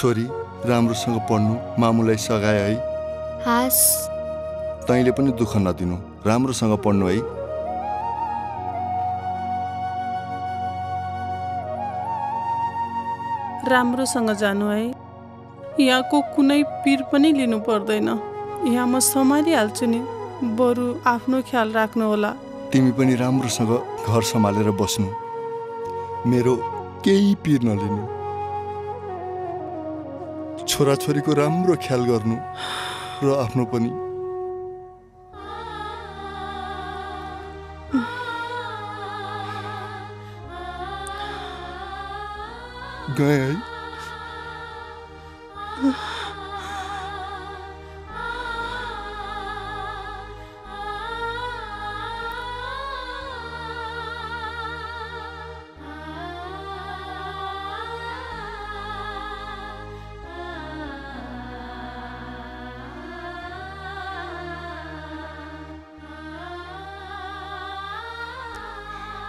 छोरी राम्रोसँग पढ्नु, मामुलाई सघाए है। हास। तैँले पनि दुःख नदिनु, राम्रोसँग पढ्नु है। राम्रोसँग जानु है। यहाँको कुनै पिर पनि लिनु पर्दैन। यहाँ म सम्हालिहाल्छु नि, बरु आफ्नो ख्याल राख्नु होला। तिमी पनि राम्रोसँग घर सम्हालेर बस्नु, मेरो केही पिर नलिनु। छोराछोरीको राम्रो ख्याल गर्नु र आफ्नो पनि। गए है।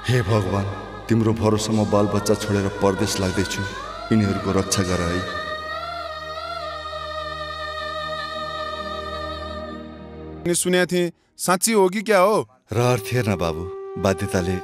हे भगवान, तिम्रो भरोसामा बालबच्चा छोडेर परदेश लाग्दैछु, यिनीहरूको रक्षा गर है। सुनेको थिएँ, साँच्ची हो कि क्या हो? रहर थिएन बाबु, बाध्यताले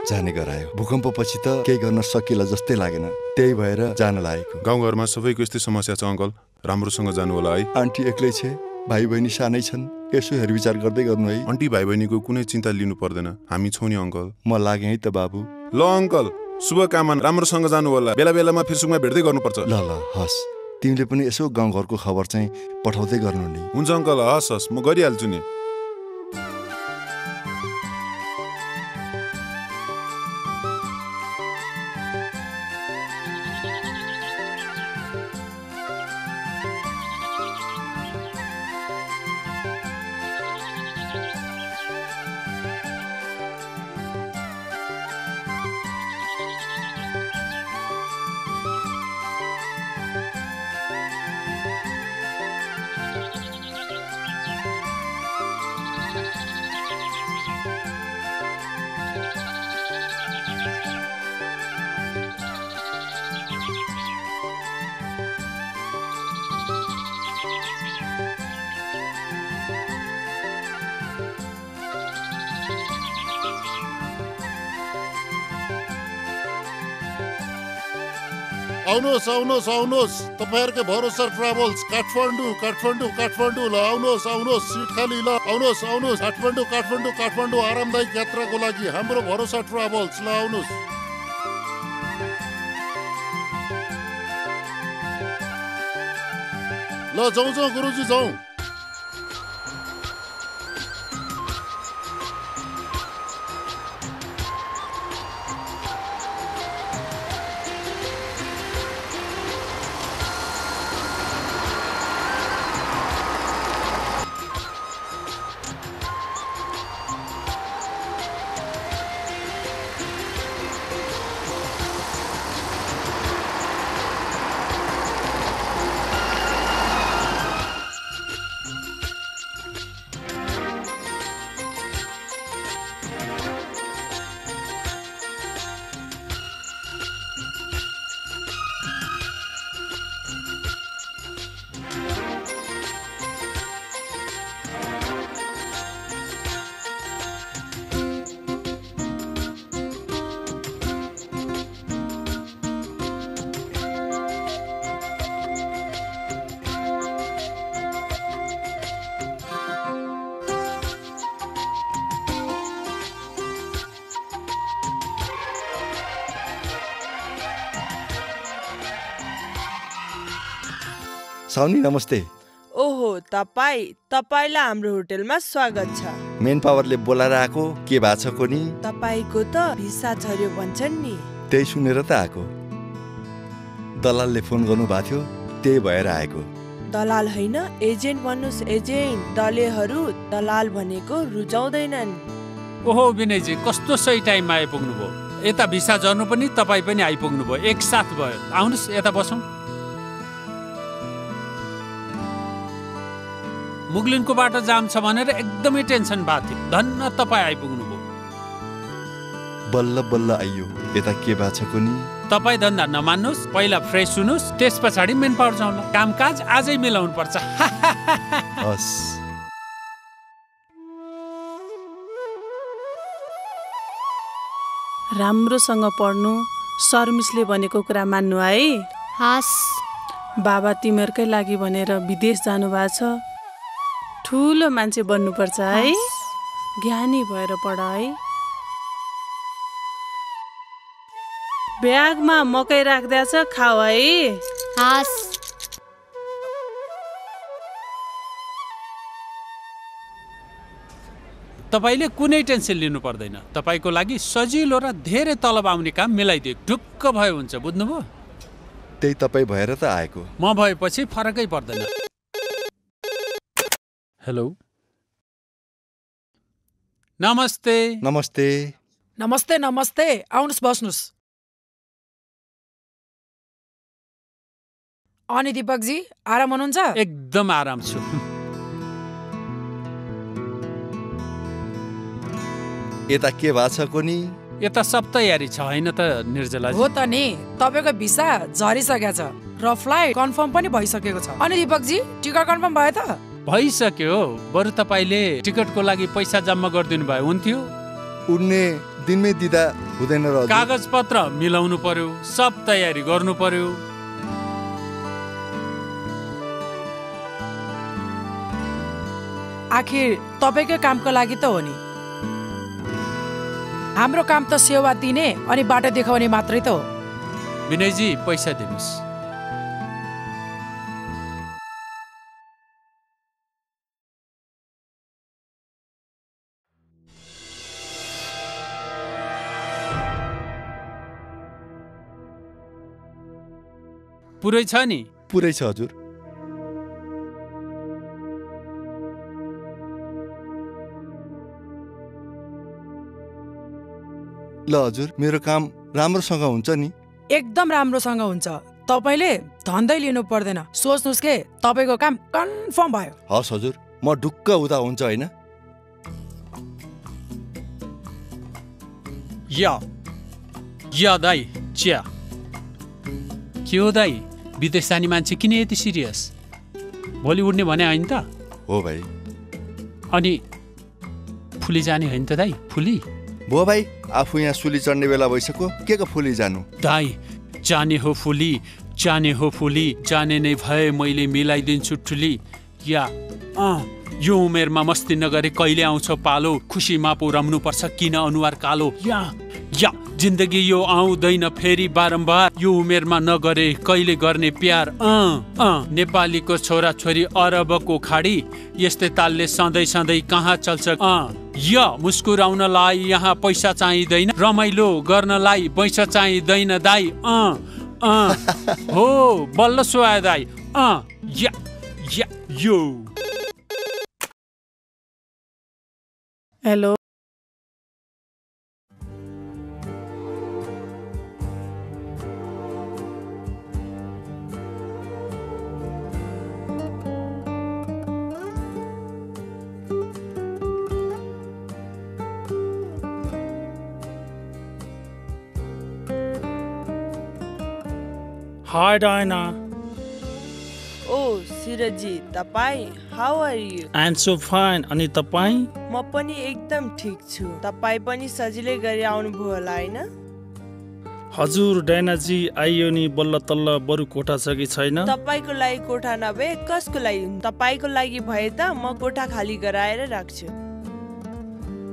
जाने गरायो। भूकम्पपछि त केही गर्न सकिएला जस्तै लागेन, त्यही भएर जान लागेको। गाउँघरमा सबैको यस्तै समस्या छ अङ्कल, राम्रोसँग जानु होला है। आन्टी एक्लै छे, भाइ बहिनी सानै छन्, यसो हेरविचार गर्दै गर्नु है। आन्टी भाइ बहिनीको कुनै चिन्ता लिनु पर्दैन, हामी छौँ नि अङ्कल। म लागेँ है त बाबु। ल अङ्कल, शुभकामना, राम्रोसँग जानु होला। बेला बेलामा फेसबुकमा भेट्दै गर्नुपर्छ। ल ल हस्, तिमीले पनि यसो गाउँघरको खबर चाहिँ पठाउँदै गर्नु नि। हुन्छ अङ्कल, हस् हस्, म गरिहाल्छु नि। आउनुहोस् आउनुहोस् आउनुहोस्, तपाईँहरूकै भरोसा ट्राभल्स काठमाडौँ काठमाडौँ काठमाडौँ। ल आउनुहोस् आउनुहोस्, सिट खाली। ल आउनुहोस् आउनुहोस्, काठमाडौँ काठमाडौँ काठमाडौँ आरामदायक यात्राको लागि हाम्रो भरोसा ट्राभल्स। ल आउनुहोस्। ल जाउँ जाउँ गुरुजी जाउँ। साउनी नमस्ते। ओहो, तपाईलाई हाम्रो होटलमा स्वागत छ। मेन पावरले बोलाएर आएको के भएको छ कोनी? तपाईको त भिसा झर्यो भन्छन् नि। त्यही सुनेर त आएको। दलालले फोन गर्नु भएको थियो, त्यही भएर आएको। दलाल होइन, एजेन्ट भन्नुस्। एजेन्ट। दलेहरू दलाल भनेको रुचाउँदैनन्। ओहो विनयजी, कस्तो सही टाइममा आइपुग्नु भयो। यता भिसा झर्नु पनि तपाईँ पनि आइपुग्नु भयो, एकसाथ भयो। आउनुहोस् यता बसौँ। मुगलिनको बाटो जाम छ भनेर एकदमै टेन्सन भएको थियो, धन्न तपाईँ आइपुग्नु भयो। बल्ल बल्ल आइयो। यता के भएको छ कुनी? तपाईँ धन्दा नमान्नुहोस्, पहिला फ्रेस हुनुहोस्, त्यस पछाडि मेन पावर जाउँला। कामकाज आजै मिलाउनु पर्छ। हस्। राम्रोसँग पढ्नु, सर मिसले भनेको कुरा मान्नु है। हस्। बाबा तिमीहरूकै लागि भनेर विदेश जानुभएको छ। ठुलो मान्छे बन्नुपर्छ है। ज्ञानी भएर पढ है। ब्यागमा मकै राख्दैछ, खाऊ है। हस्। तपाईँले कुनै टेन्सन लिनु पर्दैन। तपाईँको लागि सजिलो र धेरै तलब आउने काम मिलाइदियो। ढुक्क भयो हुन्छ, बुझ्नुभयो? त्यही तपाईँ भएर त आएको। म भएपछि फरकै पर्दैन। हेलो, नमस्ते। नमस्ते। नमस्ते नमस्ते, आउनुहोस् बस्नुहोस्। अनि दिपकजी आराम हुनुहुन्छ? एकदम आराम छु। यता के भएको छ कोनी? यता सब तयारी छ होइन त निर्जला? हो त नि, तपाईँको भिसा झरिसकेको छ र फ्लाइट कन्फर्म पनि भइसकेको छ। अनि दिपकजी टिकट कन्फर्म भयो त? भइसक्यो। बरु तपाईँले टिकटको लागि पैसा जम्मा गरिदिनु भयो हुन्थ्यो। उड्ने दिनमै दिँदा हुँदैन र? कागज पत्र मिलाउनु पर्यो, सब तयारी गर्नु पर्यो। आखिर तपाईँकै कामको लागि त हो नि। हाम्रो काम त सेवा दिने अनि बाटो देखाउने मात्रै त हो। विनयजी पैसा दिनुहोस्। पुरै छ नि? पुरै छ हजुर। ल हजुर, मेरो काम राम्रोसँग हुन्छ नि? एकदम राम्रोसँग हुन्छ। तपाईँले धन्दै लिनु पर्दैन। सोच्नुहोस् के, तपाईँको काम कन्फर्म भयो। हस् हजुर, म ढुक्क हुँदा हुन्छ होइन? या दाइ चिया। के हो दाइ, विदेश जाने मान्छे किन यति सिरियस? भोलि उड्ने भने होइन त? हो भाइ। अनि फुली जाने होइन त दाइ? फुली भो भाइ, आफू यहाँ सुली चढ्ने बेला भइसक्यो, के को फुली जानु? दाइ जाने हो फुली, जाने हो फुली, जाने नै भए मैले मिलाइदिन्छु ठुली। या यो उमेरमा मस्ती नगरे कहिले आउँछ पालो, खुसीमा पो रम्नु पर्छ किन अनुहार कालो। या जिन्दगी यो आउँदैन फेरि बारम्बार, यो उमेरमा नगरे कहिले गर्ने प्यार। नेपालीको छोरा छोरी अरबको खाडी, यस्तै तालले सधैँ सधैँ कहाँ चल्छ। मुस्कुराउनलाई यहाँ पैसा चाहिँदैन, रमाइलो गर्नलाई पैसा चाहिँदैन दाइ। हो बल्ल सुहाए दाइ। यो हेलो, Hi Diana. ओ सिरजी, तपाईँ how are you? I am so fine. अनि तपाईँ? म पनि एकदम ठिक छु। तपाईँ पनि सजिलै गरी आउनुभयो होला होइन? हजुर डायनाजी आइयो नि बल्ल तल्ल। बरु कोठा छ कि छैन? तपाईँको लागि कोठा नभए कसको लागि? तपाईँको लागि भए त म कोठा खाली गराएर राख्छु।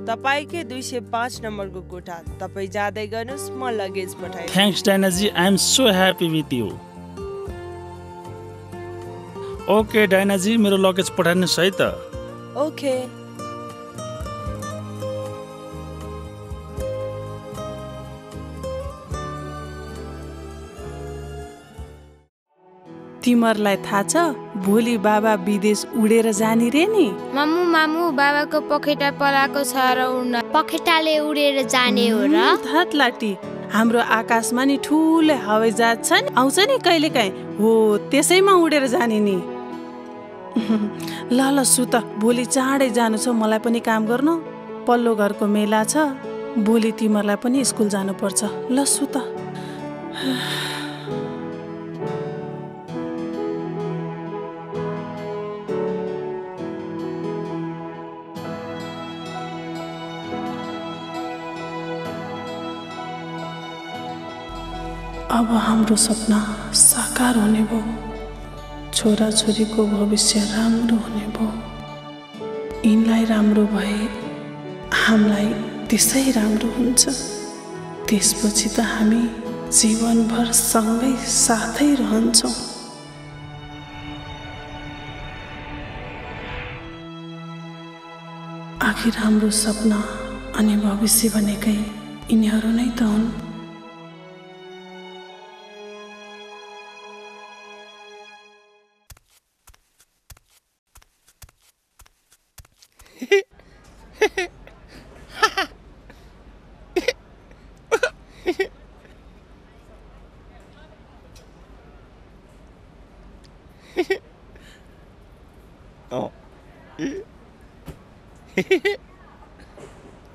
तपाईँकै 205 नम्बरको कोठा। तपाईँ जाँदै गर्नुहोस्, म लगेज पठाइदिन्छु। थ्याङ्क्स डायनाजी, I am so happy with you. Okay डायनाजी, मेरो लगेज पठाइदिनुहोस् है त। ओके। तिमीहरूलाई थाहा छ भोलि बाबा विदेश उडेर जाने रे नि? मामु बाबाको पखेटा पलाएको छ र उड्न पखेटाले उडेर जाने हो र? थात लाटी, हाम्रो आकाशमा नि ठुलो हवाईजहाज छ नि, आउँछ नि कहिलेकाहीँ। हो त्यसैमा उडेर जाने नि। ल सुत, भोलि चाँडै जानु छ। मलाई पनि काम गर्नु, पल्लो घरको मेला छ। भोलि तिमीहरूलाई पनि स्कुल जानुपर्छ। ल सुत। अब हाम्रो सपना साकार हुने भयो। छोराछोरीको भविष्य राम्रो हुने भयो। यिनलाई राम्रो भए हामीलाई त्यसै राम्रो हुन्छ। त्यसपछि त हामी जीवनभर सँगै साथै रहन्छौँ। आखिर हाम्रो सपना अनि भविष्य भनेकै यिनीहरू नै त हुन्।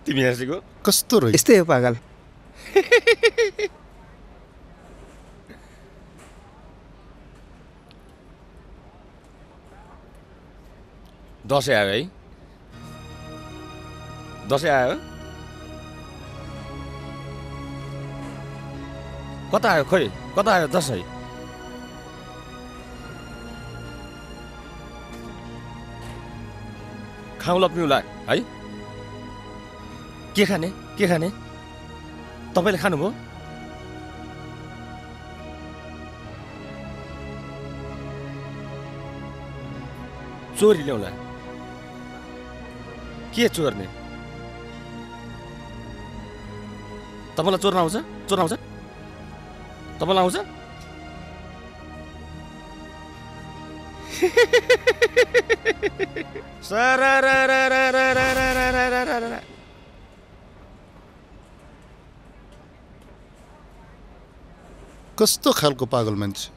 तिमी हाँसेको कस्तो रह्यो? यस्तै हो पागल। दसैँ आयो है? दसैँ आयो? कता आयो खोइ? कता आयो दसैँ? खाउँला पिउँला है? के खाने? के खाने? तपाईँले खानुभयो? चोरी ल्याउला? के चोर्ने? तपाईँलाई चोर्न आउँछ? चोर्न आउँछ? तपाईँलाई आउँछ? कस्तो खालको पागल मान्छे?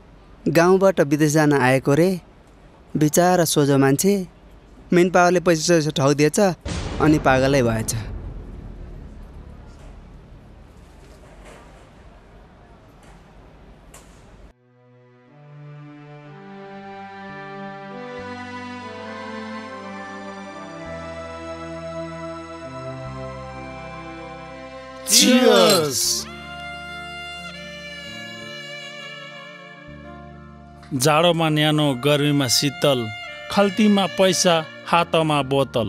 गाउँबाट विदेश जान आएको रे। बिचारा सोझो मान्छे। मेन पावरले पैसा ठाउँ दिएछ अनि पागलै भएछ। Cheers! जाडोमा न्यानो, गर्मीमा शीतल, खल्तीमा पैसा, हातमा बोतल।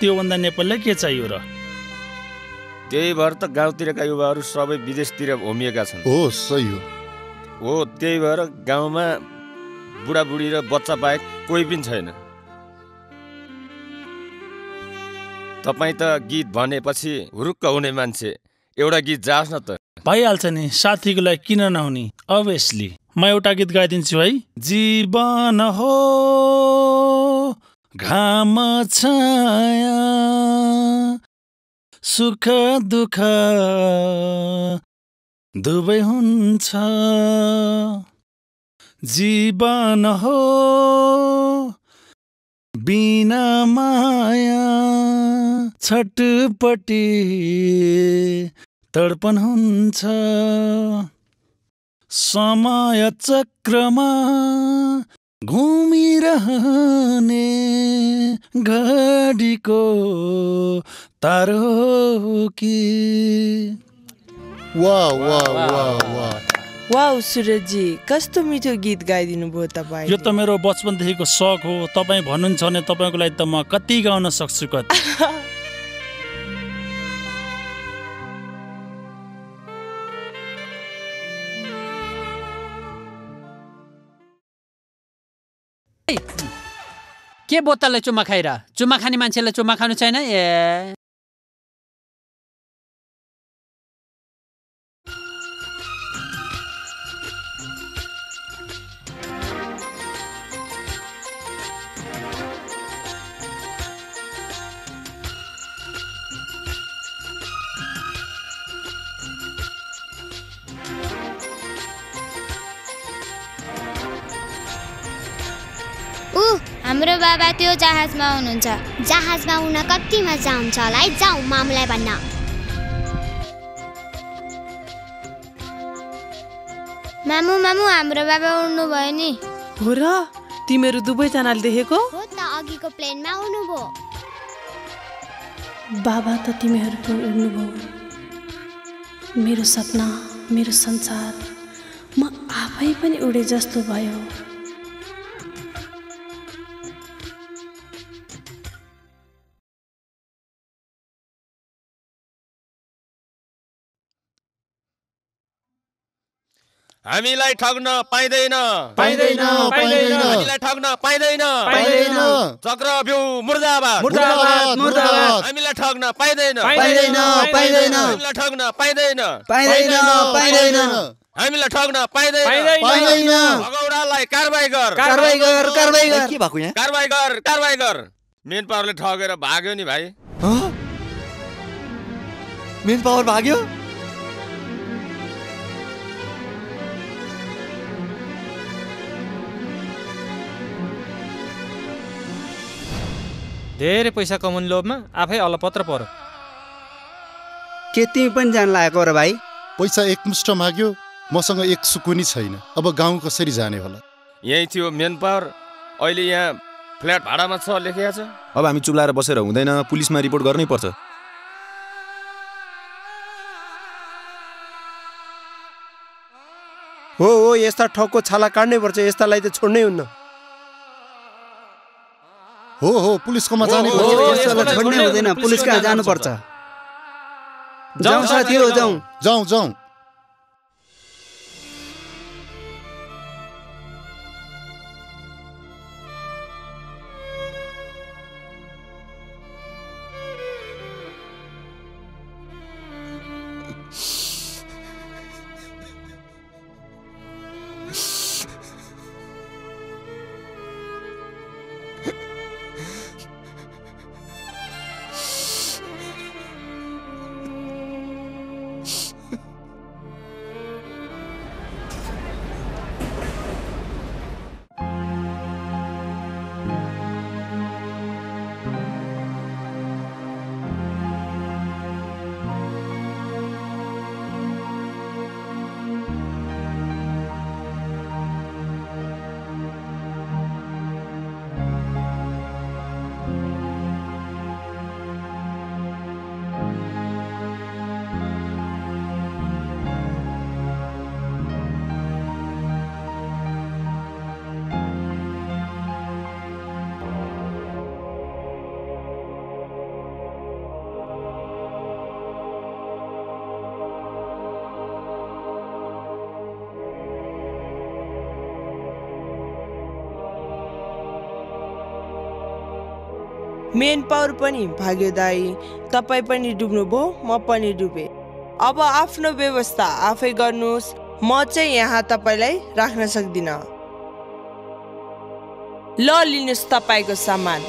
त्योभन्दा नेपाललाई के चाहियो र? त्यही भएर त गाउँतिरका युवाहरू सबै विदेशतिर होमिएका छन्। हो, सही हो। त्यही भएर गाउँमा बुढाबुढी र बच्चा बाहेक कोही पनि छैन। तपाईँ त गीत भनेपछि हुरुक्क हुने मान्छे, एउटा गीत जाओस् न त। भइहाल्छ नि, साथीको लागि किन नहुने? अभियसली म एउटा गीत गाइदिन्छु है। जीवन हो घाम छाया, सुख दुःख दुवै हुन्छ। जीवन हो बिना माया, छटपटी तडपन हुन्छ। समय चक्रमा घुमिरहने घडीको तार हो कि? वाह वाह वाह वाह वाउ सुरजी, कस्तो मिठो गीत गाइदिनु भयो तपाईँ। यो त मेरो बचपनदेखिको शौक हो। तपाईँ भन्नुहुन्छ भने तपाईँको लागि त म कति गाउन सक्छु कति। के बोतलले चुम्मा खाइरा? चुम्मा खाने मान्छेलाई चुम्मा खानु छैन? ए हाम्रो बाबा त्यो जहाजमा हुनुहुन्छ। जहाजमा उड्न कति मजा आउँछ होला है। जाऊ मामुलाई भन्न। मामु मामु हाम्रो बाबा उड्नु भयो नि। हो र तिमीहरू दुवैजनाले देखेको? हो त अघिको प्लेनमा उड्नुभयो। बाबा त तिमीहरू पनि उड्नुभयो। मेरो सपना, मेरो संसार, म आफै पनि उडे जस्तो भयो। हामीलाई ठग्न पाइँदैन पाइँदैन पाइँदैन हामीलाई ठग्न पाइँदैन पाइँदैन चक्रव्यूह मुर्दाबाद मुर्दाबाद मुर्दाबाद हामीलाई ठग्न पाइँदैन पाइँदैन पाइँदैन हामीलाई ठग्न पाइँदैन पाइँदैन पाइँदैन हामीलाई ठग्न पाइँदैन पाइँदैन भगौडालाई कारबाही गर कारबाही गर कारबाही गर के भएको यहाँ? कारबाही गर मेन पावरले ठगेर भाग्यो नि भाइ। मेन पावर भाग्यो? धेरै पैसा कमाउने लोभमा आफै अलपत्र पर्यो। के तिमी पनि जान लागेको र भाइ? पैसा एकमुष्ट माग्यो, मसँग एक सुकुनी छैन। अब गाउँ कसरी जाने होला? यही थियो मेन पावर। अहिले यहाँ फ्ल्याट भाडामा छ लेखेको छ। अब हामी चुप्लाएर बसेर हुँदैन, पुलिसमा रिपोर्ट गर्नै पर्छ। हो यस्ता ठगको छाला काट्नै पर्छ। यस्तालाई त छोड्नै हुन्न। हो पुलिसकोमा जाने यस्तालाई छोड्नै हुँदैन, पुलिस कहाँ जानुपर्छ। जाउँ साथी हो जाउँ जाउँ जाउँ। मेन पावर पनि भाग्यो दाई। तपाईँ पनि डुब्नुभयो, म पनि डुबे। अब आफ्नो व्यवस्था आफै गर्नुहोस्। म चाहिँ यहाँ तपाईँलाई राख्न सक्दिनँ। ल लिनुहोस् तपाईँको सामान।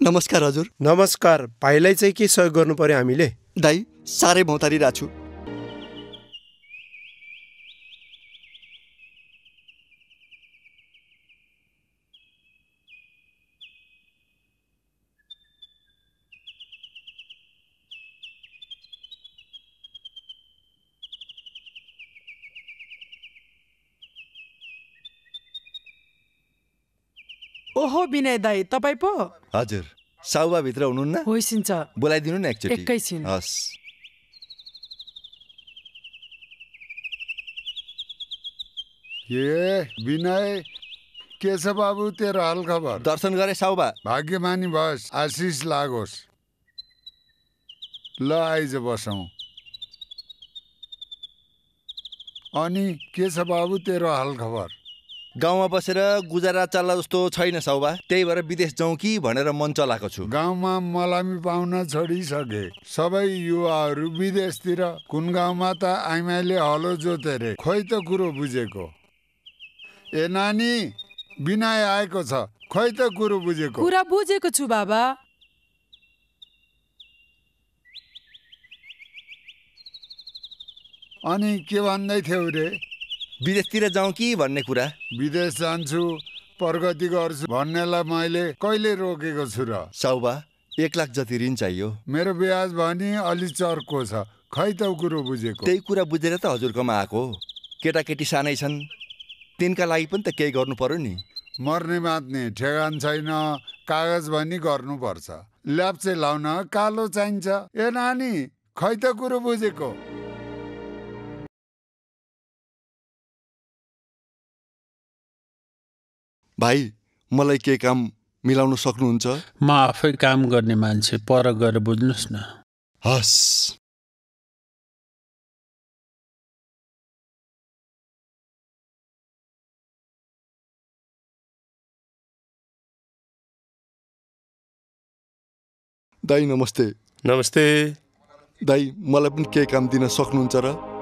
नमस्कार हजुर। नमस्कार। भाइलाई चाहिँ के सहयोग गर्नु पर्यो हामीले? दाइ साह्रै भौतारिरहेको छु। ओहो विनय दाई, तपाईँ पो? हजुर। साउबा भित्र हुनुहुन्न? होइसिन्छ। बोलाइदिनु न एकचोटि। एकैछिन। हस्। ए विनय, के छ बाबु तेरो हाल खबर? दर्शन गरे साउबा। भाग्यमानी बस, आशिष लागोस्। ल आइज बसौँ। अनि के छ बाबु तेरो हाल खबर? गाउँमा बसेर गुजारा चल्ला जस्तो छैन साउबा, त्यही भएर विदेश जाउँ कि भनेर मन चलाएको छु। गाउँमा मलामी पाउन छोडिसके सबै युवाहरू विदेशतिर। कुन गाउँमा त आइमाईले हलो जोतेरे, खोइ त कुरो बुझेको। ए नानी, विनय आएको छ, खोइ त कुरो बुझेको। कुरा बुझेको छु बाबा। अनि के भन्दै थियौ रे? विदेशतिर जाउँ कि भन्ने कुरा। विदेश जान्छु, प्रगति गर्छु भन्नेलाई मैले कहिले रोकेको छु र? साउबा 1 लाख जति ऋण चाहियो। मेरो ब्याज भनी अलि चर्को छ, खै त कुरो बुझेको। त्यही कुरा बुझेर त हजुरकोमा आएको। केटाकेटी सानै छन्, तिनका लागि पनि त केही गर्नु पर्यो नि। मर्ने बाँच्ने ठेगान छैन, कागज भनी गर्नुपर्छ। ल्याप्चे लाउन कालो चाहिन्छ। ए नानी, खै त कुरो बुझेको। भाइ, मलाई के काम मिलाउन सक्नुहुन्छ? म आफै काम गर्ने मान्छे, पर गएर बुझ्नुहोस् न। हस्। दाइ नमस्ते। नमस्ते। दाइ मलाई पनि के काम दिन सक्नुहुन्छ र?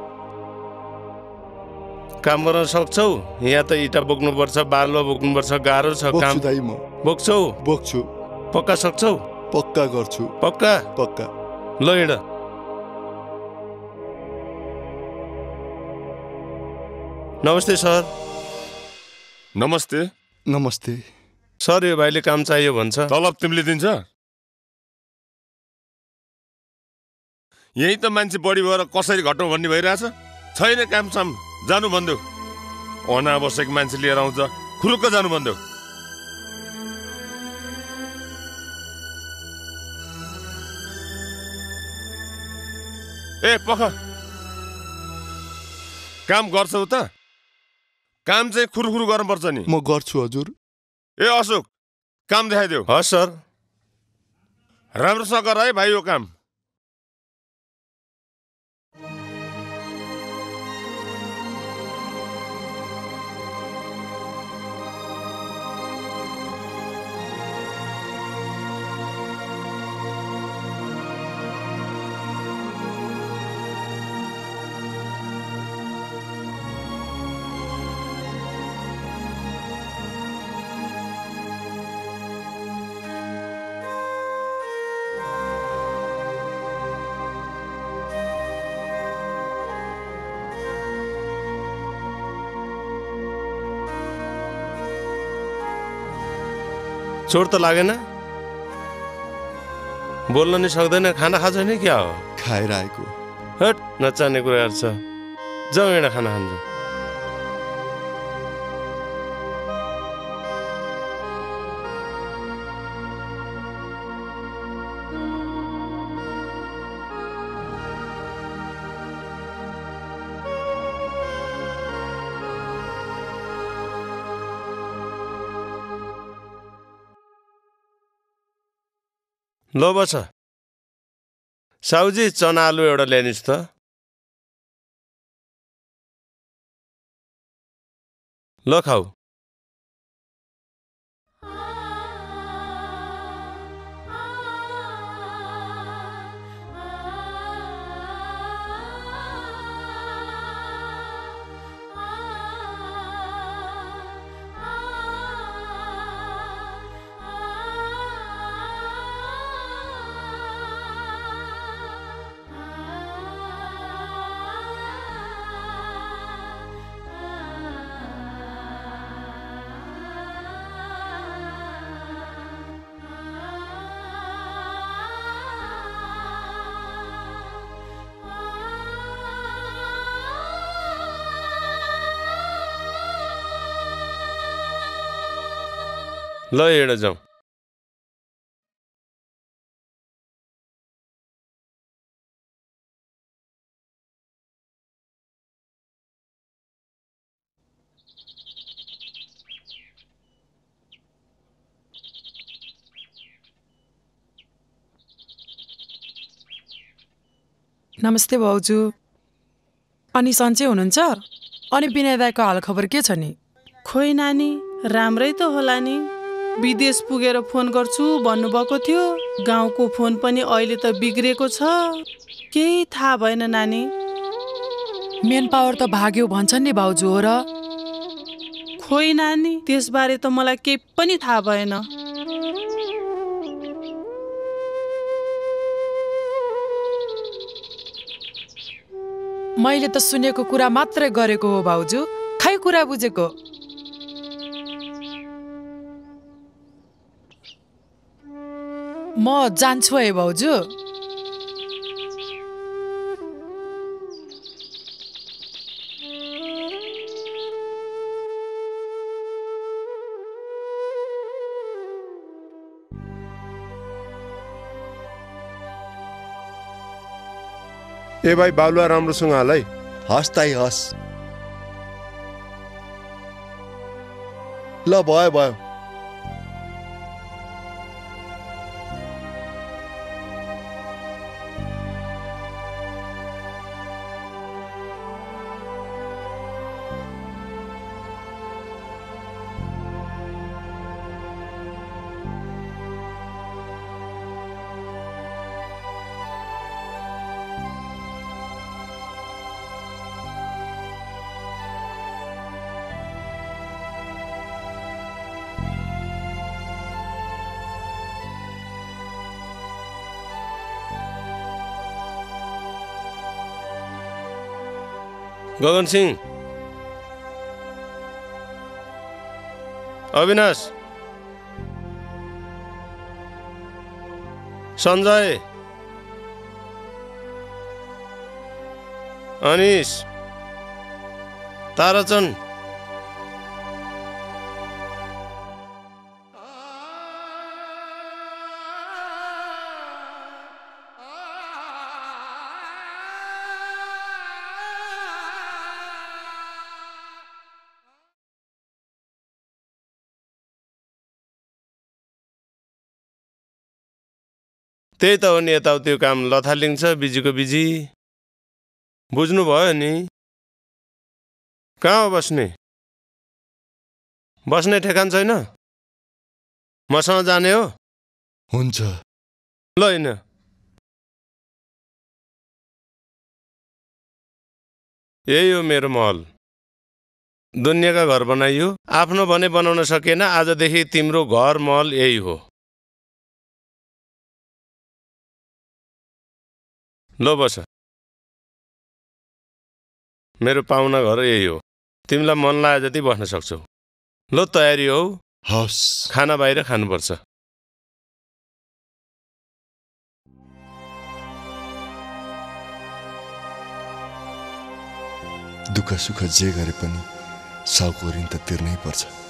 काम गर्न सक्छौ? यहाँ त इटा बोक्नुपर्छ, बालुवा बोक्नुपर्छ, गाह्रो छ काम। दाइ म बोक्छौ? बोक्छु। पक्का सक्छौ? पक्का गर्छु। पक्का? पक्का। ल हिँड। नमस्ते सर। नमस्ते। नमस्ते सर। यो भाइले काम चाहियो भन्छ। तलब तिमीले दिन्छ? यही त मान्छे बढी भएर कसरी घटौँ भन्ने भइरहेछ। छैन काम साम, जानु भन्देऊ। अनावश्यक मान्छे लिएर आउँछ, खुरुक्क जानु भन्देऊ। ए पख, काम गर्छौ त? काम चाहिँ खुरुखुरु गर्नुपर्छ नि। म गर्छु हजुर। ए अशोक, काम देखाइदेऊ। हस् सर। राम्रोसँग गर है भाइ यो काम। चोट त लागेन? बोल्न नि सक्दैन, खाना खान्छ नि? क्या हो? खाएर आएको। हट, नचाहिने कुराहरू छ। जाउँ हिँड, खाना खान्छ। ल बस साउजी, चना आलु एउटा ल्याइदिनुहोस् त। ल खाऊ। ल हिँड जाउँ। नमस्ते भाउजू। अनि सन्चै हुनुहुन्छ? अनि विनय दाईको हालखबर के छ नि? खोइ नानी, राम्रै त होला नि। विदेश पुगेर फोन गर्छु भन्नुभएको थियो। गाउँको फोन पनि अहिले त बिग्रेको छ। केही थाहा भएन नानी। मेन पावर त भाग्यो भन्छन् नि भाउजू, हो र? खोइ नानी, त्यसबारे त मलाई केही पनि थाहा भएन। मैले त सुनेको कुरा मात्रै गरेको हो भाउजू, खै कुरा बुझेको। म जान्छु है भाउजू। ए भाइ, बालुवा राम्रोसँग हाल है। हस् ताई हस्। ल भयो भयो। गगन सिंह, अविनाश, सञ्जय, अनिश, ताराचन, त्यही त हो नि, यताउति काम लथालिन्छ बिजीको बिजी। बुझ्नुभयो नि? कहाँ हो बस्ने? बस्ने ठेकान छैन? मसँग जाने हो? हुन्छ। ल हैन, यही हो मेरो महल। दुनियाँका घर बनाइयो, आफ्नो भने बनाउन सकेन। आजदेखि तिम्रो घर महल यही हो। ल बस, मेरो पाहुना घर यही हो। तिमीलाई मन लागे जति बस्न सक्छौ। ल तयारी हो? हस्। खाना बाहिर खानुपर्छ। दुःख सुख जे गरे पनि साउको ऋण त तिर्नै पर्छ।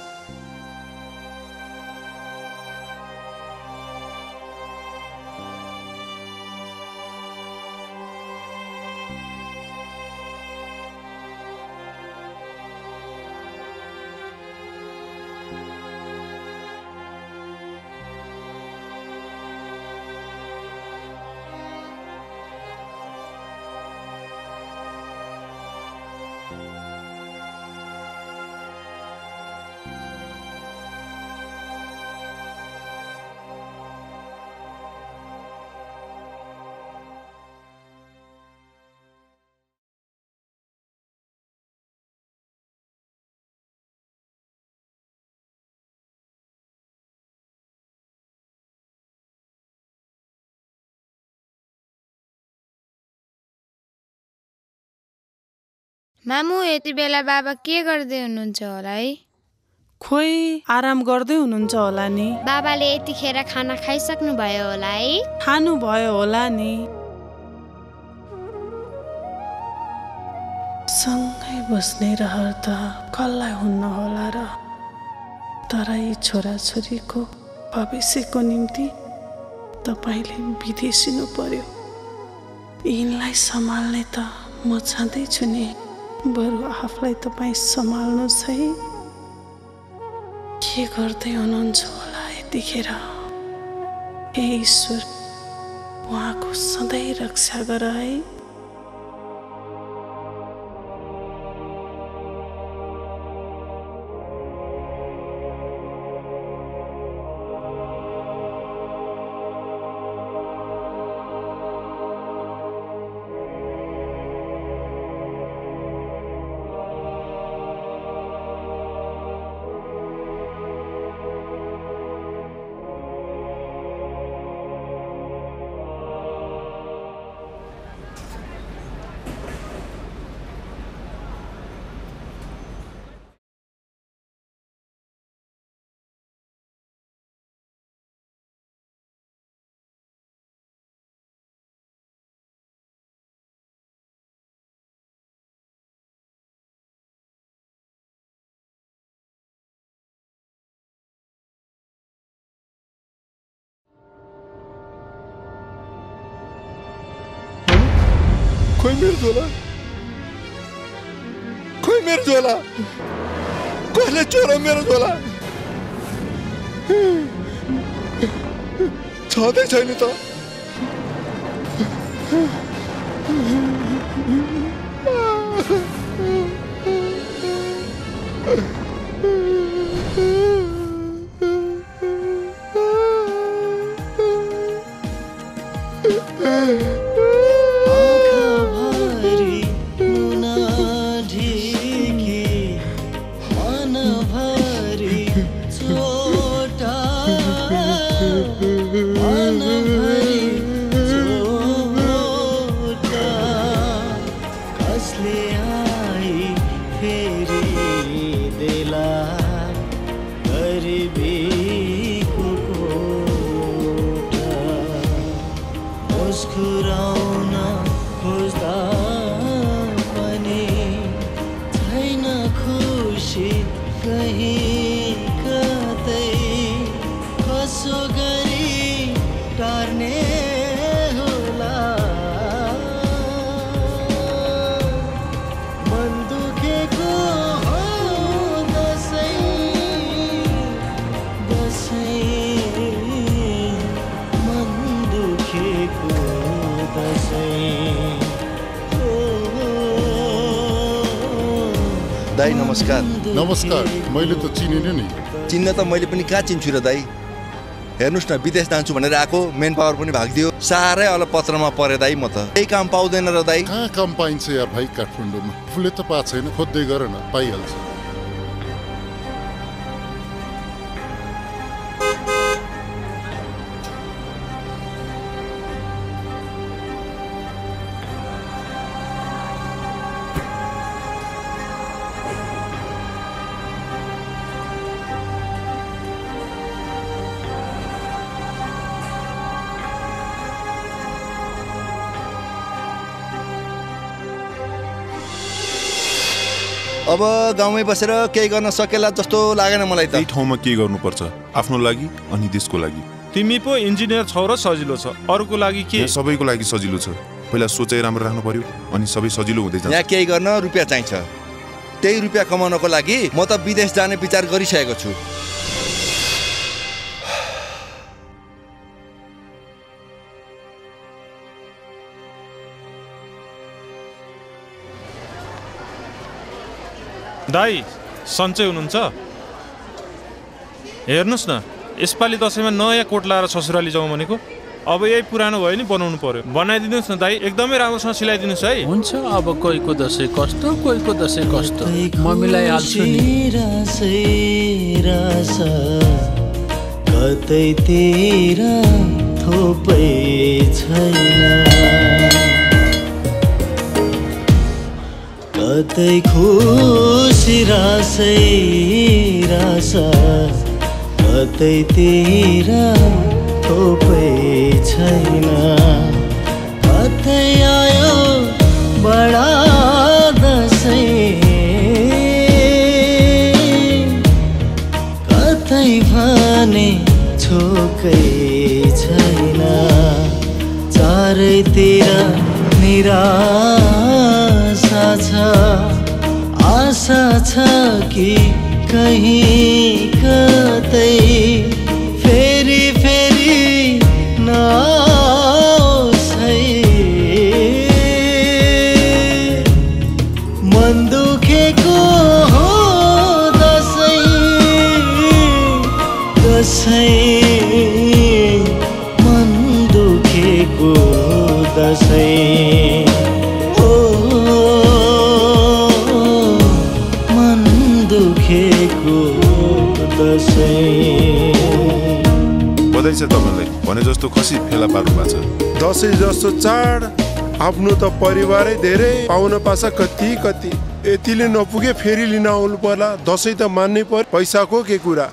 मामु, यति बेला बाबा के गर्दै हुनुहुन्छ होला है? खोइ आराम गर्दै हुनुहुन्छ होला नि। बाबाले यतिखेर खाना खाइसक्नु भयो होला है? खानु भयो होला नि। सँगै बस्ने रहर त कसलाई हुन्न होला र? तर यी छोराछोरीको भविष्यको निम्ति तपाईँले विदेशिनु पर्यो। यिनलाई सम्हाल्ने त म छँदैछु नि, बरु आफूलाई तपाईँ सम्हाल्नुहोस् है। के गर्दै हुनुहुन्छ होला यतिखेर? हे ईश्वर, उहाँको सधैँ रक्षा गर है। खोइ मेरो झोला, खोइ मेरो झोला, कसले चोर्यो मेरो झोला? छँदै छैन त। दाई नमस्कार। नमस्कार। मैले त चिनेन नि। चिन्न त मैले पनि कहाँ चिन्छु र दाई? हेर्नुहोस् न, विदेश जान्छु भनेर आएको, मेन पावर पनि भागिदियो। साह्रै अलपत्रमा परे दाई म त। केही काम पाउँदैन र दाई? कहाँ काम पाइन्छ यार भाइ काठमाडौँमा? फुले त पाएको छैन, खोज्दै गर न, पाइहाल्छ। अब गाउँमै बसेर केही गर्न सकेला जस्तो लागेन मलाई त। यही ठाउँमा के गर्नुपर्छ? आफ्नो लागि अनि देशको लागि। तिमी पो इन्जिनियर छौ र सजिलो छ, अरूको लागि के? सबैको लागि सजिलो छ। पहिला सोचै राम्रो राख्नु पर्यो, अनि सबै सजिलो हुँदै जान्छ। यहाँ केही गर्न रुपियाँ चाहिन्छ। त्यही रुपियाँ कमाउनको लागि म त विदेश जाने विचार गरिसकेको छु। दाई सन्चै हुनुहुन्छ? हेर्नुहोस् न, यसपालि दसैँमा नयाँ कोट लाएर ससुराली जाउँ भनेको। अब यही पुरानो भयो नि, बनाउनु पर्यो। बनाइदिनुहोस् न दाई, एकदमै राम्रोसँग सिलाइदिनुहोस् है। हुन्छ, अब कोहीको दसैँ कस्तो, कोहीको दसैँ कस्तो, म मिलाइहाल्छु नि। कतैतिर थोपै छैन, कतै खुसी रासै रास, कतैतिर थोपै छैन। कतै आयो बडा दसैँ, केकै छैन चारैतिर निराशा छ आशा छ कि कहीँ कतै फेरि फेरि नआओस् है मन दुखेको हो दसैँ मन दुखेको दसैँ हो मन दुखेको दसैँ। बधाई छ तपाईँलाई भने जस्तो खसी फेला पार्नु भएको छ। दसैँ जस्तो चाड आफ्नो त परिवारै धेरै पाउन पाछ कति कति यतिले नपुगे फेरि लिन आउनु पर्ला। दसैँ त मान्नै पर्यो पैसाको के कुरा।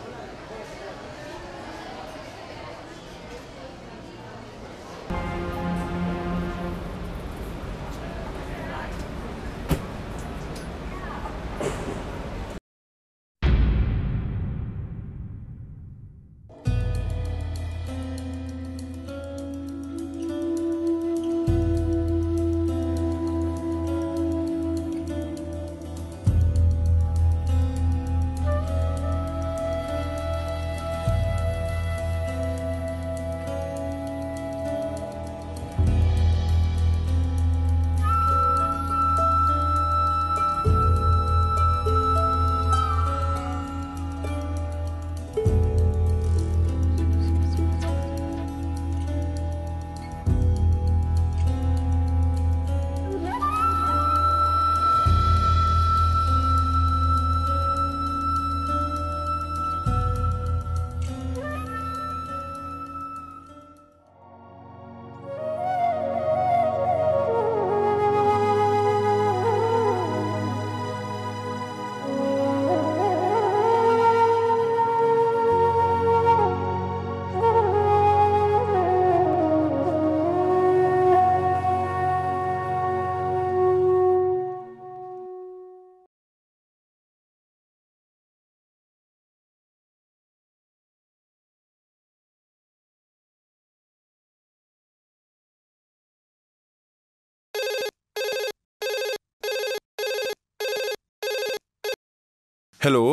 हेलो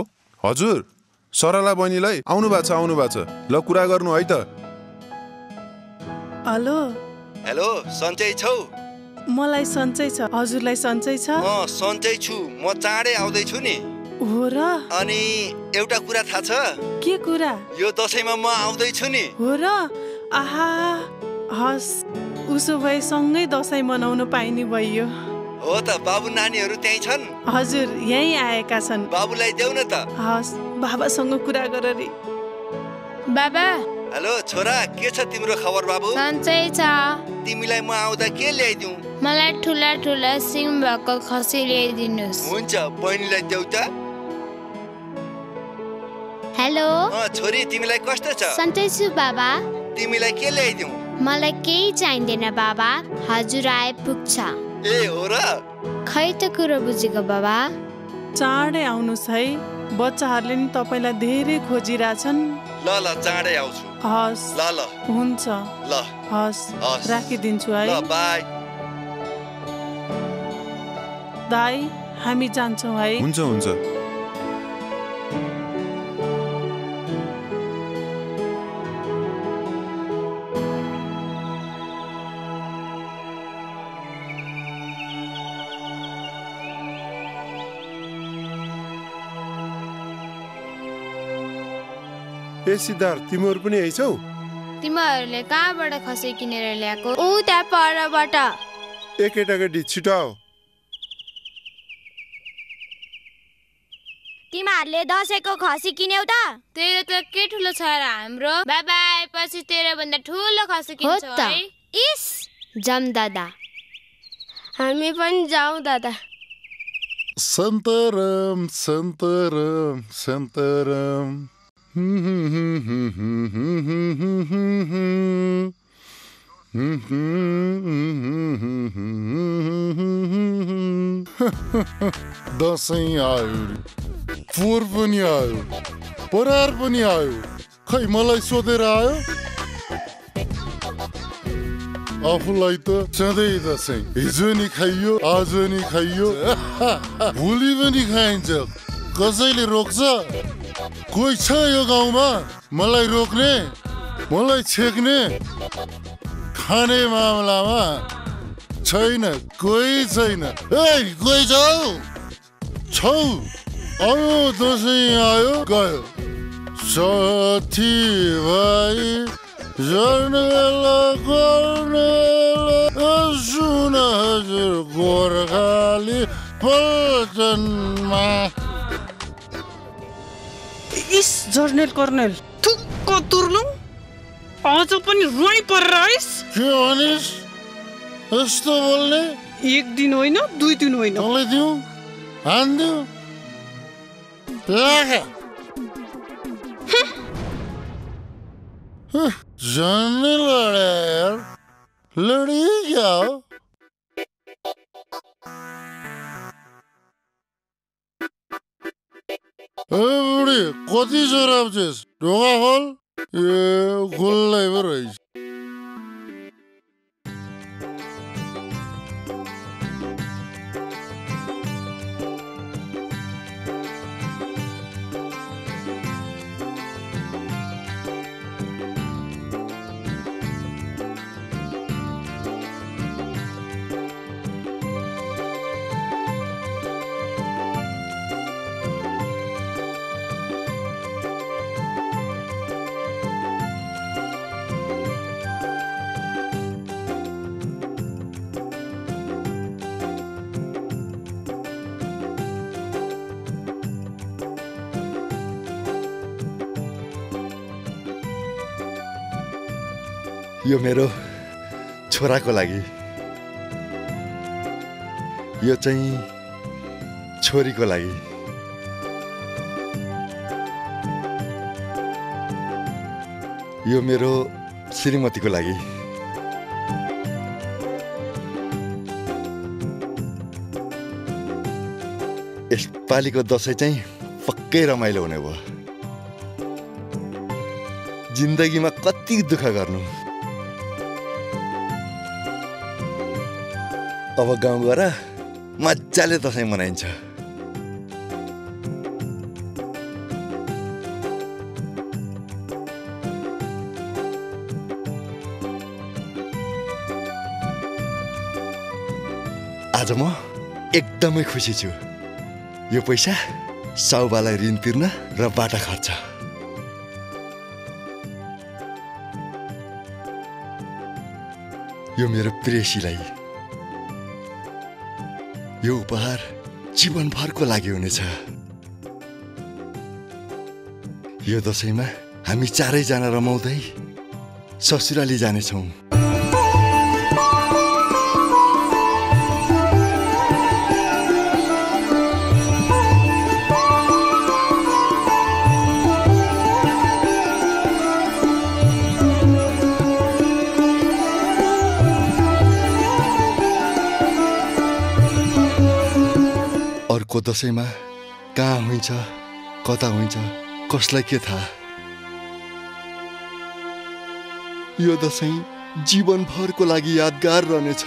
हजुर सरला बहिनीलाई आउनु भएको छ ल कुरा गर्नु है त। हेलो हेलो सन्चै छौ? मलाई सन्चै छ हजुरलाई सन्चै छ? सन्चै छु म चाँडै आउँदै छु नि। हो र? अनि एउटा कुरा थाहा छ? के कुरा? यो दशैंमा म आउँदै छु नि। हो र? आहा हस् उसो भए सँगै दशैं मनाउन पाइने भइयो। हो त बाबु नानीहरू त्यही छन्? हजुर यही आएका छन्। बाबुलाई देऊ न त। हस् बाबासँग कुरा गर रे। बाबा। हेलो छोरा के छ तिम्रो खबर बाबु? सन्चै छ। तिमीलाई म आउँदा के ल्याइदिऊ? मलाई ठुला ठुला सिङ भएको खसी ल्याइदिनुस्। हुन्छ बहिनीलाई देऊ त। हेलो छोरी तिमीलाई कस्तो छ? सन्चै छु बाबा। तिमीलाई के ल्याइदिऊ? मलाई केही चाहिँदैन बाबा हजुर आइपुग्छ। ए हो र? खै त कुरो बुझेको बाबा। चाँडै आउनुस् है बच्चाहरूले नि तपाईलाई धेरै खोजिरहेछन्। ल ल चाँडै आउँछु। हस् ल ल हुन्छ ल हस् राखिदिन्छु है। ल बाई। दाइ हामी जान्छौँ है। हुन्छ हुन्छ। ए सिद्धार्थ तिमीहरू पनि यही छौ? तिमीहरूले कहाँबाट खसी किनेर ल्याएको? ऊ त्यहाँ परबाट। ए केटाकेटी छिटो आऊ। तिमीहरूले दसैँको खसी किन्यौ त? तेरो त के ठुलो छ र हाम्रो? बाबा आएपछि तेरो भन्दा ठुलो खसी किन्छौ है? इस जम दादा। हामी पनि जाउँ दादा। सन्तरम सन्तरम सन्तरम दसैँ आयो फोहोर पनि आयो परार पनि आयो खै मलाई सोधेर आयो। आफूलाई त सधैँ दसैँ हिजो नि खाइयो आज नि खाइयो भोलि पनि खाइन्छ कसैले रोक्छ कोही छ यो गाउँमा मलाई रोक्ने मलाई छेक्ने खाने मामलामा छैन कोही छैन कोही छौ आयो दसैँ आयो गयो साथी भाइ सुन हजुर गोर्खाली पल्टनमा इस जर्नेल कर्नेल थुक्क तुर्लुङ आज पनि रुवाई परेर आइस के भनिस् यस्तो बोल्ने एक दिन होइन 2 दिन होइन मलाई दिउ हान्दिउ जाने लड़ा यार लड़ी क्या बुढी कति चोराब छेस ढोका खोल ए खोल्नै पो रहेछ यो मेरो छोराको लागि यो चाहिँ छोरीको लागि यो मेरो श्रीमतीको लागि यसपालिको दसैँ चाहिँ पक्कै रमाइलो हुने भयो जिन्दगीमा कति दुःख गर्नु अब गाउँ गएर मजाले दसैँ मनाइन्छ आज म एकदमै खुसी छु यो पैसा साउबालाई ऋण तिर्न र बाटा खर्च यो मेरो प्रेसीलाई यो उपहार जीवनभरको लागि हुनेछ यो दसैँमा हामी चारैजना रमाउँदै ससुराली जानेछौँ अर्को दसैँमा कहाँ हुन्छ कता हुन्छ कसलाई के थाहा यो दसैँ जीवनभरको लागि यादगार रहनेछ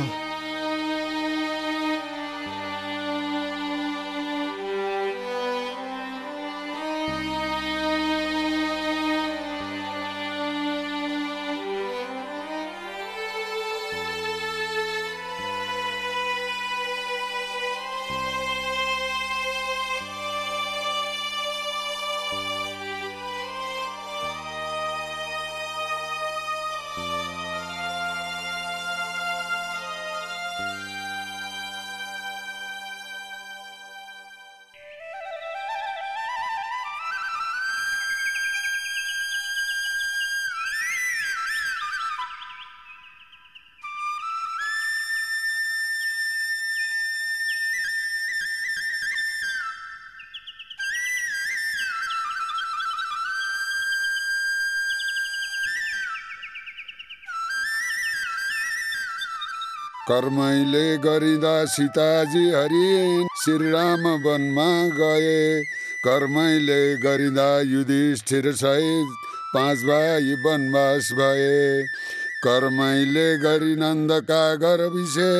कर्मैले गरिँदा सीताजी हरिण श्रीराम वनमा गए कर्मैले गरिँदा युधिष्ठिर सहित 5 भाइ वनवास भए कर्मैले गरी नन्दका गर्विसे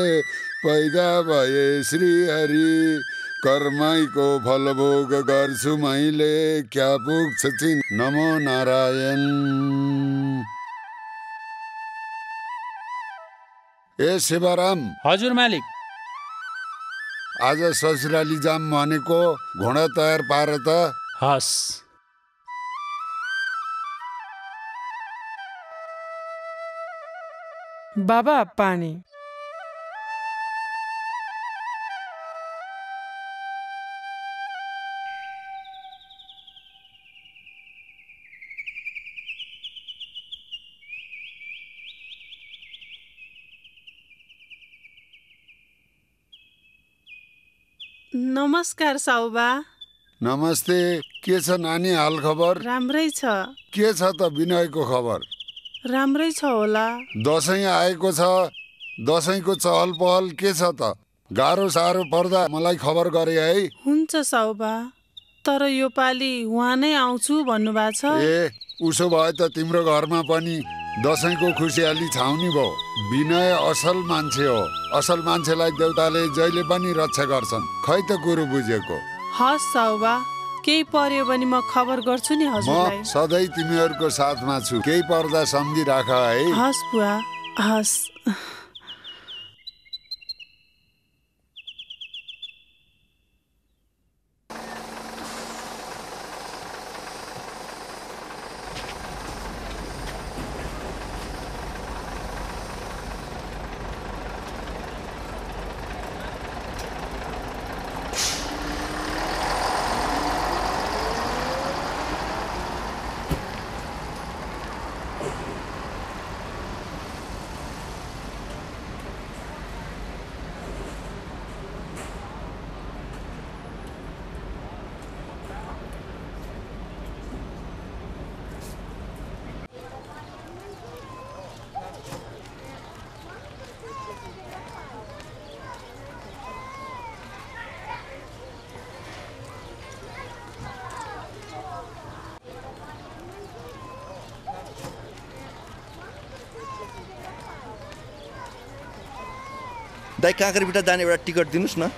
पैदा भए श्री हरि कर्मैको फल भोग गर्छु मैले क्या पुग्छ चिन नमो नारायण। ए शिवराम। हजुर मालिक। आज ससुराली जाम भनेको घोडा तयार पार त। हस्। बाबा पानी। नमस्कार साउबा। नमस्ते। के छ नानी हाल खबर? राम्रै छ। के छ त विनयको खबर? राम्रै छ होला। दसैँ आएको छ, दसैँको चहल पहल के छ त? गाह्रो साह्रो पर्दा मलाई खबर गरे है। हुन्छ साउबा, तर यो पालि उहाँ नै आउँछु भन्नुभएको छ। ए उसो भए त तिम्रो घरमा पनि दसैँको खुसियाली छाउनी भयो। विनय असल मान्छे हो, असल मान्छेलाई देउताले जहिले पनि रक्षा गर्छन्। खै त कुरो बुझेको। हस् साउबा, केही पर्यो भने म खबर गर्छु नि हजुरलाई। म सधैँ तिमीहरूको साथमा छु, केही पर्दा सम्झिराख है। हस् बुवा, हस्। दाइ काँक्रेबिटा जाने एउटा टिकट दिनुहोस् न।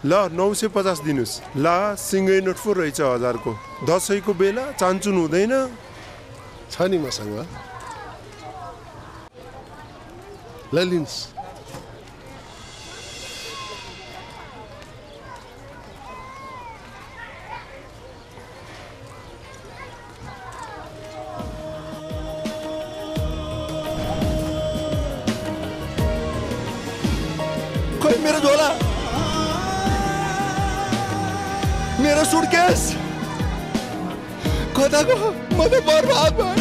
ल 950 दिनुहोस्। ला सिँगै नोट पो रहेछ 1000 को। दसैँको बेला चान्चुन हुँदैन? छ नि मसँग। ल लिनुहोस्। खोइ मेरो झोला, मेरो सुटकेस कता गयो? म त बर्बाद भएँ।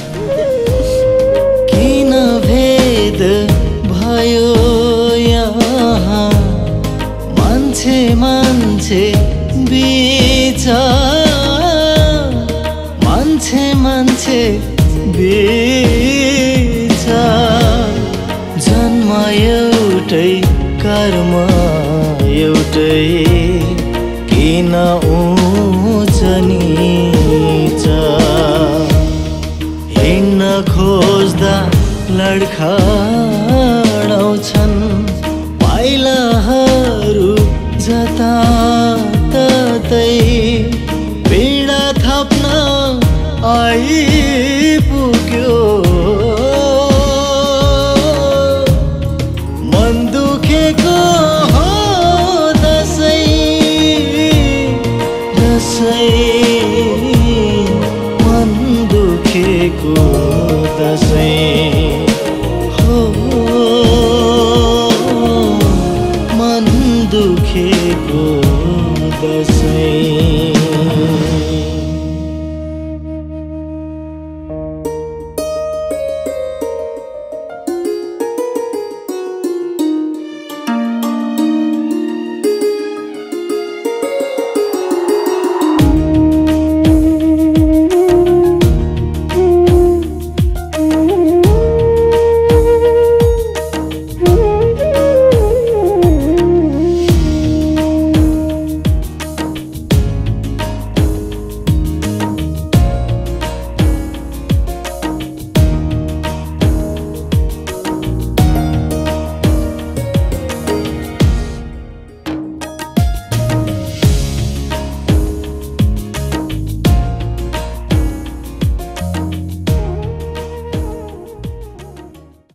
किन भेद भयो यहाँ मान्छे मान्छे बीच, मान्छे मान्छे बीच। जन्म एउटै कर्म एउटै, किन उँच नीच? हिँड्न खोज्दा लड्खा